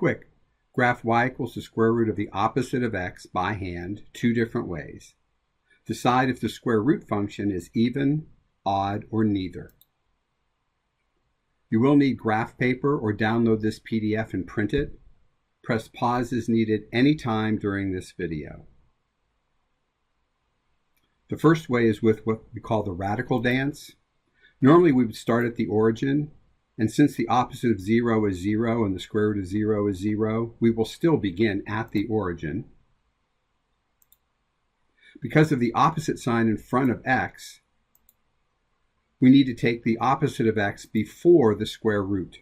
Quick, graph y equals the square root of the opposite of x by hand 2 different ways. Decide if the square root function is even, odd, or neither. You will need graph paper or download this PDF and print it. Press pause as needed anytime during this video. The first way is with what we call the radical dance. Normally we would start at the origin, and since the opposite of 0 is 0 and the square root of 0 is 0, we will still begin at the origin. Because of the opposite sign in front of x, we need to take the opposite of x before the square root.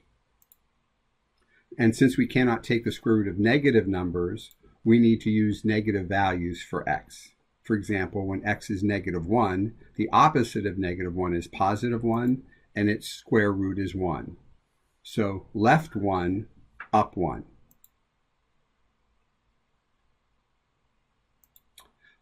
And since we cannot take the square root of negative numbers, we need to use negative values for x. For example, when x is -1, the opposite of -1 is +1, and its square root is 1. So left 1, up 1.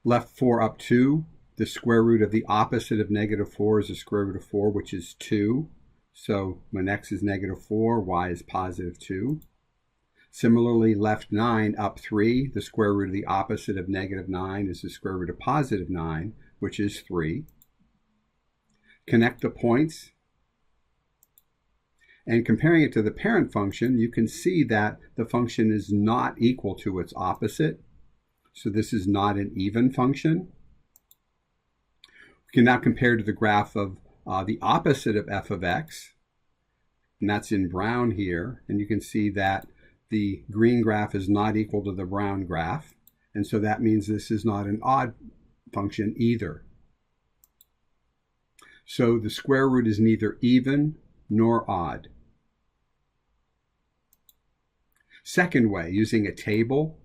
Left 4, up 2. The square root of the opposite of -4 is the square root of 4, which is 2. So when x is -4, y is +2. Similarly, left 9, up 3. The square root of the opposite of -9 is the square root of +9, which is 3. Connect the points. And comparing it to the parent function, you can see that the function is not equal to its opposite. So this is not an even function. We can now compare to the graph of the opposite of f of x, and that's in brown here. And you can see that the green graph is not equal to the brown graph. And so that means this is not an odd function either. So the square root is neither even nor odd. Second way, using a table,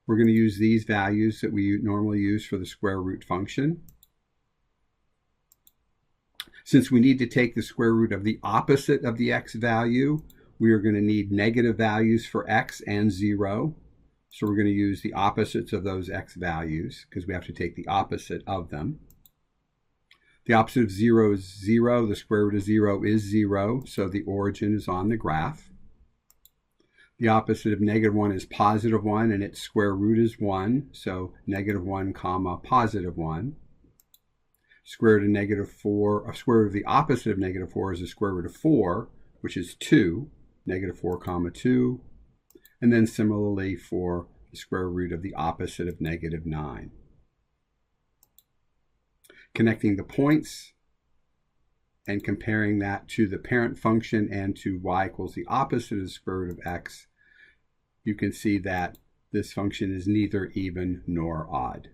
we're going to use these values that we normally use for the square root function. Since we need to take the square root of the opposite of the x value, we are going to need negative values for x and 0. So we're going to use the opposites of those x values because we have to take the opposite of them. The opposite of 0 is 0. The square root of 0 is 0, so the origin is on the graph. The opposite of -1 is +1, and its square root is 1, so -1, +1. Square root of -4, square root of the opposite of -4 is the square root of 4, which is 2, -4, 2. And then similarly for the square root of the opposite of -9. Connecting the points and comparing that to the parent function and to y equals the opposite of the square root of x, you can see that this function is neither even nor odd.